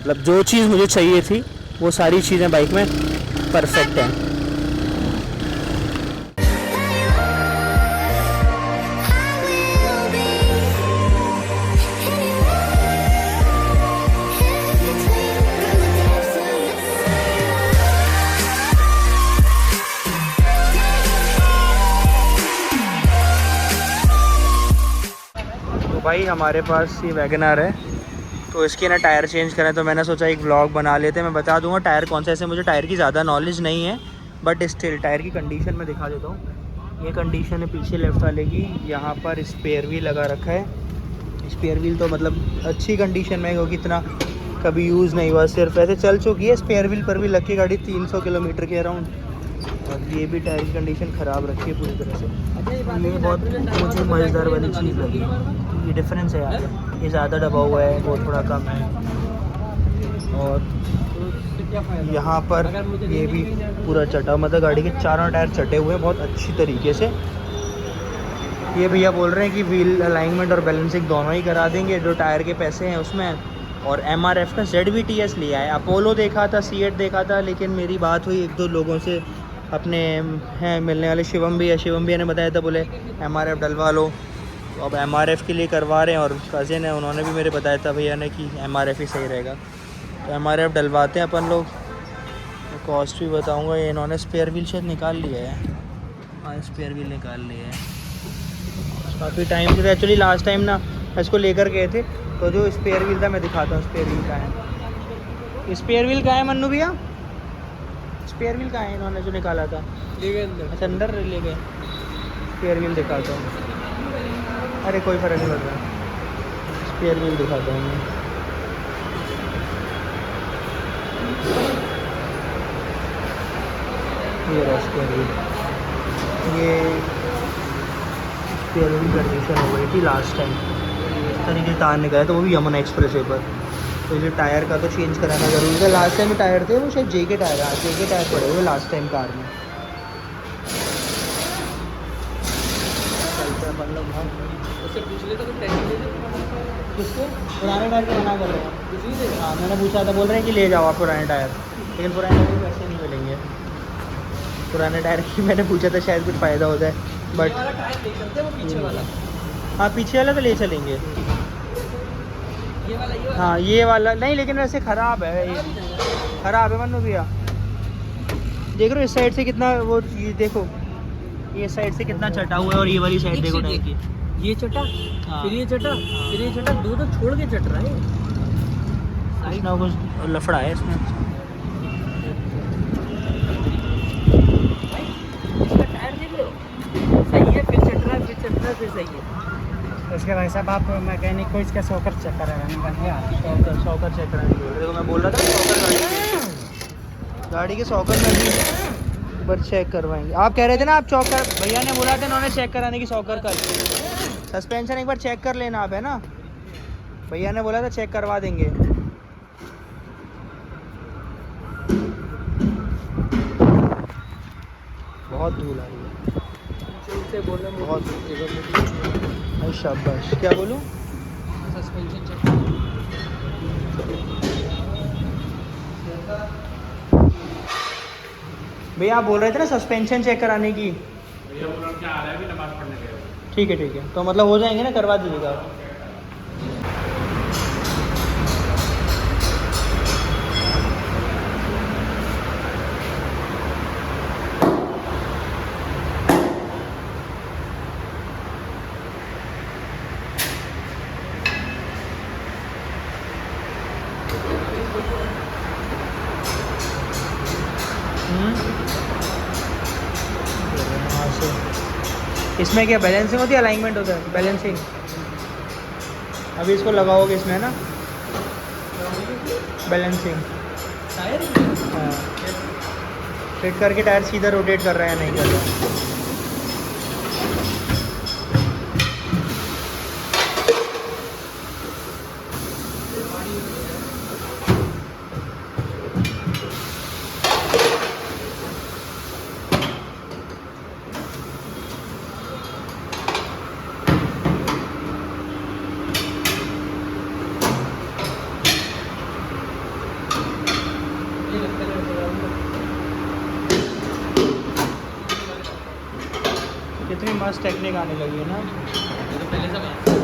मतलब जो चीज़ मुझे चाहिए थी वो सारी चीज़ें बाइक में परफेक्ट हैं। भाई हमारे पास ये वैगनआर है, तो इसके ना टायर चेंज करें, तो मैंने सोचा एक व्लॉग बना लेते हैं। मैं बता दूंगा टायर कौन सा। ऐसे मुझे टायर की ज़्यादा नॉलेज नहीं है, बट स्टिल टायर की कंडीशन मैं दिखा देता हूँ। ये कंडीशन है पीछे लेफ्ट वाले की। यहाँ पर स्पेयर व्हील लगा रखा है। स्पेयर व्हील तो मतलब अच्छी कंडीशन में है, क्योंकि इतना कभी यूज़ नहीं हुआ, सिर्फ ऐसे चल चुकी है। स्पेयर व्हील पर भी लग के गाड़ी 300 किलोमीटर के अराउंड। और ये भी टायर की कंडीशन ख़राब रखी है पूरी तरह से। ये बहुत मुझे मज़ेदार वाली चीज़ लगी, ये डिफरेंस है यार। ये ज़्यादा दबा हुआ है, वो थोड़ा कम है। और यहाँ पर ये भी पूरा चटा, मतलब गाड़ी के चारों टायर चटे हुए हैं बहुत अच्छी तरीके से। ये भैया बोल रहे हैं कि व्हील अलाइनमेंट और बैलेंसिंग दोनों ही करा देंगे, जो टायर के पैसे हैं उसमें। और MRF का ZVTS लिया है। अपोलो देखा था, C8 देखा था, लेकिन मेरी बात हुई एक दो लोगों से, अपने हैं मिलने वाले, शिवम भैया ने बताया था, बोले MRF डलवा लो। तो अब MRF के लिए करवा रहे हैं। और कज़िन है, उन्होंने भी मेरे बताया था भैया ने कि MRF ही सही रहेगा, तो MRF डलवाते हैं अपन लोग। कॉस्ट भी बताऊँगा। ये इन्होंने स्पेयर व्हील शायद निकाल लिया है। हाँ, स्पेयर व्हील निकाल लिया है। काफ़ी टाइम से एक्चुअली लास्ट टाइम ना इसको लेकर गए थे, तो जो स्पेयर व्हील था मैं दिखाता हूँ। स्पेयर व्हील कहाँ है? स्पेयर व्हील कहाँ है मन्नू भैया? स्पेयर व्हील कहाँ है? इन्होंने जो निकाला था ले गए अंदर। अच्छा, अंदर ले गए। स्पेयर व्हील दिखाता हूँ। अरे कोई फ़र्क नहीं पड़ रहा, स्पेयर व्हील दिखाता हूँ मैं। ये रहा स्पेयर व्हील। ये स्पेयर व्हील कंडीशन हो गई थी लास्ट टाइम, इस तरीके तार निकाला, तो वो भी यमुना एक्सप्रेस वे पर। तो ये टायर का तो चेंज कराना ज़रूरी था। लास्ट टाइम टायर थे वो शायद जे के टायर है, जे के टायर पड़े हुए लास्ट टाइम कार में। चलते हैं अपन लोग। उससे पूछ लेते तो टेंशन ले लेते। किसको? पुराने टायर को मना कर रहे हैं कुछ नहीं देगा। हाँ, मैंने पूछा था, बोल रहे हैं कि ले जाओ आप पुराने टायर, लेकिन पुराने टायर के पैसे नहीं मिलेंगे। पुराने टायर की मैंने पूछा था, शायद कुछ फ़ायदा हो जाए, बट टायर ले चलते हैं वो पीछे वाला। हाँ, पीछे वाला तो ले चलेंगे। ये वाला हाँ, ये वाला नहीं, लेकिन वैसे ख़राब है, ये ख़राब है मन्नू भैया। देख रहे हो इस साइड से कितना वो, ये देखो ये साइड से कितना चटा हुआ है, और ये वाली साइड देखो टायर की। ये चटा, हाँ, फिर ये चटा, फिर ये चटा, दो तो छोड़ के चट रहा है। कुछ ना कुछ लफड़ा है इसमें। इसका टायर देख लो, सही है, फिर चट रहा है, फिर चट रहा है, फिर सही है। उसके भाई साहब आप मैकेनिक को इसका शॉकर चेक कराने शॉकर चेक कराने बोल रहे, मैं बोल रहा था शॉकर गाड़ी के शॉकर में भी एक बार चेक करवाएंगे। आप कह रहे थे ना आप शॉकर, भैया ने बोला था इन्होंने चेक कराने की शॉकर का। सस्पेंशन एक बार चेक कर लेना आप, है ना? भैया ने बोला था चेक करवा देंगे। बहुत धूल आ रही है, बहुत। शाबाश, क्या बोलूँ? Suspension check. भैया आप बोल रहे थे ना सस्पेंशन चेक कराने की। भैया बोल रहा क्या आ रहा है, अभी नमाज पढ़ने गए। ठीक है, तो मतलब हो जाएंगे ना, करवा दीजिएगा आप। इसमें क्या बैलेंसिंग होती है, अलाइनमेंट होता है? बैलेंसिंग अभी इसको लगाओगे इसमें, है ना? बैलेंसिंग हाँ, फिट करके टायर सीधा रोटेट कर रहा है या नहीं कर रहा है। कितनी मस्त टेक्निक आने लगी है ना। ये तो पहले से बात है।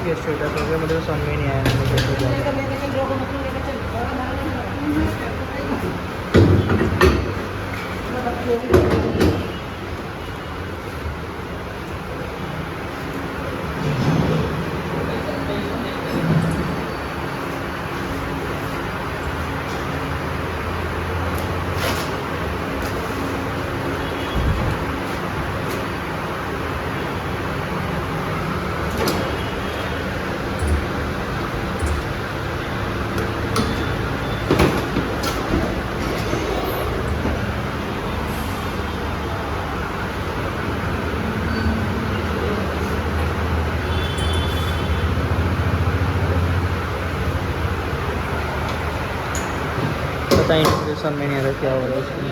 ये स्टेटस हो गया, मुझे तो समझ में नहीं आया मैंने कैसे किया। पता ही नहीं, मुझे समझ में नहीं आ रहा क्या हो रहा है इसमें।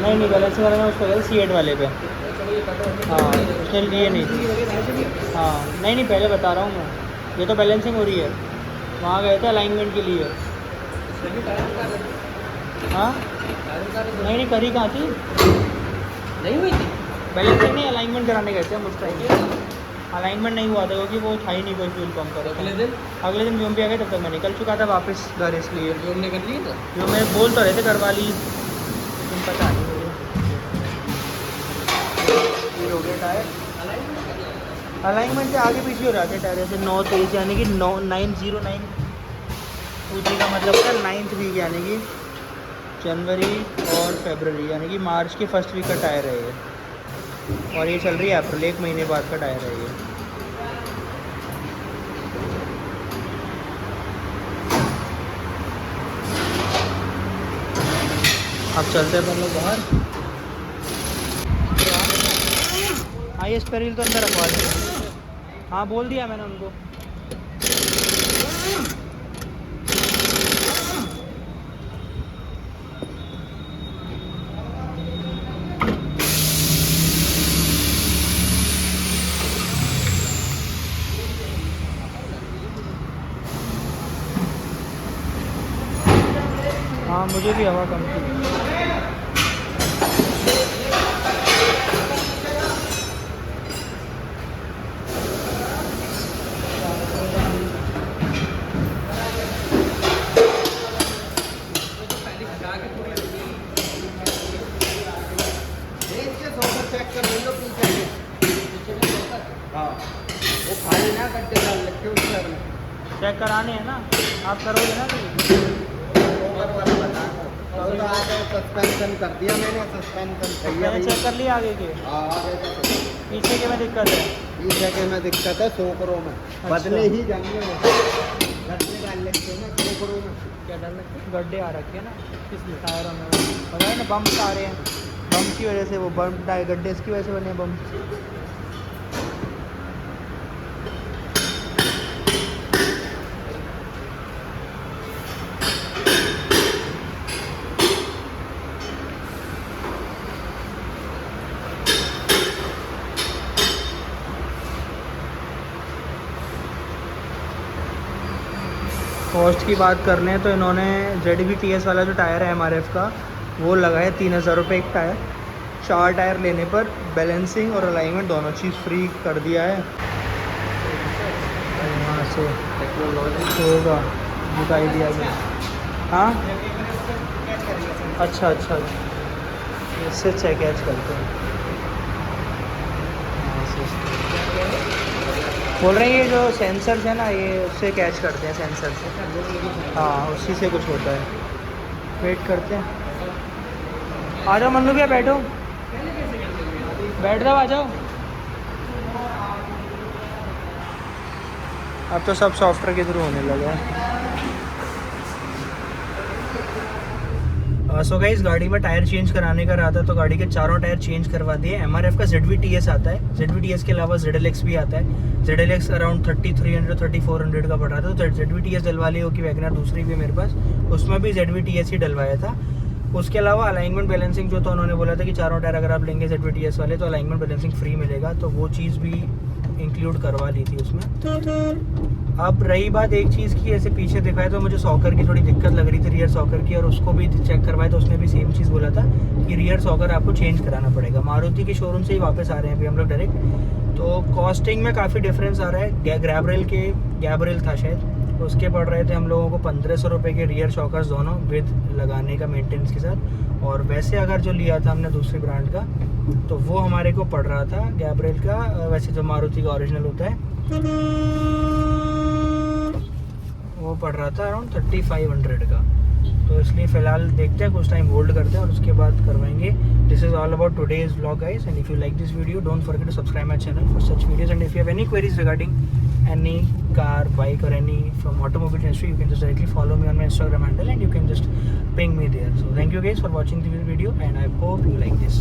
नहीं बैलेंस वाले में उसको गया C8 वाले पे। हाँ उसने लिए नहीं थी। हाँ नहीं पहले बता रहा हूँ मैं, ये तो बैलेंसिंग हो रही है। वहाँ गए थे अलाइनमेंट के लिए। हाँ नहीं करी कहाँ थी, नहीं हुई थी। बैलेंसिंग नहीं अलाइनमेंट कराने गए थे हम उस टाइम। अलाइनमेंट नहीं हुआ था क्योंकि वो था ही नहीं कोई फ्यूल पंप पर। अगले दिन यूएमपी आ गए, तब तक मैं निकल चुका था वापस घर, इसलिए जो हमने कर लिए था, जो मैं बोल तो रहे थे करवा ली, लेकिन पता नहीं मुझे। हो गया टायर अलाइनमेंट से आगे पीछे हो जाते टायर ऐसे 9-23 यानी कि 9-9-0-9 23 का मतलब होता है 9th वीक यानी कि जनवरी और फरवरी यानी कि मार्च के फर्स्ट वीक का टायर है ये, और ये चल रही है अप्रैल, 1 महीने बाद का टायर है ये। अब चलते हैं अपन लोग बाहर। हाँ ये स्पेरिल तो अंदर रखवा दें। हाँ बोल दिया मैंने उनको। हाँ मुझे भी हवा कम थी। वो खाली ना करते डाल रखे उसके अपने चेक कराने हैं ना, आप करोगे ना तो आज सस्पेंशन कर दिया मैंने, सस्पेंशन सही है। मैंने चेक कर लिया आगे के, आगे तो पीछे के में दिक्कत है। इस जगह में दिक्कत है, सोकरों में बदले ही जाएंगे गड्ढे डाल लेते हैं ना सोकरों में। क्या डाल रखे गड्ढे आ रखे हैं ना किस टायरों में, पता है ना बम्प आ रहे हैं, बम्प की वजह से, वो बम्प टायर गड्ढे इसकी वजह से बने हैं बम्प। कॉस्ट की बात कर लें तो इन्होंने ZVTS वाला जो टायर है MRF का वो लगाया 3000 रुपये एक टायर। 4 टायर लेने पर बैलेंसिंग और अलाइनमेंट दोनों चीज़ फ्री कर दिया है। यहाँ से होगा दिखाई दिया गया। हाँ अच्छा अच्छा, इससे चेक कैच करते हैं। बोल रहे हैं ये जो सेंसर्स है ना ये उससे कैच करते हैं, सेंसर से। हाँ उसी से कुछ होता है। वेट करते हैं। आ जाओ मन्नू भैया, बैठो, बैठ जाओ, आ जाओ। अब तो सब सॉफ्टवेयर के थ्रू होने लगा है। सो गाइस गाड़ी में टायर चेंज कराने का रहा था तो गाड़ी के चारों टायर चेंज करवा दिए। MRF का ZVTS आता है, ZVTS के अलावा ZLX भी आता है। ZLX अराउंड 3300 3400 का पड़ रहा था, तो ZVTS डलवा ली हो कि वैगनर दूसरी भी है मेरे पास, उसमें भी ZVTS ही डलवाया था। उसके अलावा अलाइनमेंट बैलेंसिंग जो था उन्होंने बोला था कि चारों टायर अगर आप लेंगे ZVTS वाले तो अलाइनमेंट बैलेंसिंग फ्री मिलेगा, तो वो चीज़ भी इंक्लूड करवा ली थी उसमें। अब रही बात एक चीज़ की, ऐसे पीछे दिखाए तो मुझे सॉकर की थोड़ी दिक्कत लग रही थी, रियर सॉकर की, और उसको भी चेक करवाए तो उसने भी सेम चीज़ बोला था कि रियर सॉकर आपको चेंज कराना पड़ेगा। मारुति के शोरूम से ही वापस आ रहे हैं अभी हम लोग डायरेक्ट, तो कॉस्टिंग में काफ़ी डिफरेंस आ रहा है। गैब रेल था शायद, उसके पड़ रहे थे हम लोगों को 1500 रुपये के रियर शॉकर्स दोनों विद लगाने का मेंटेनेंस के साथ, और वैसे अगर जो लिया था हमने दूसरी ब्रांड का तो वो हमारे को पड़ रहा था गैब्रियल का, वैसे जो मारुति का ओरिजिनल होता है वो पड़ रहा था अराउंड 3500 का। तो इसलिए फ़िलहाल देखते हैं, कुछ टाइम होल्ड करते हैं और उसके बाद करवाएंगे। This is all about today's vlog guys, and if you like this video don't forget to subscribe my channel for such videos, and if you have any queries regarding any car, bike or any from automobile industry, you can just directly follow me on my Instagram handle and you can just ping me there. So thank you guys for watching the video and I hope you like this.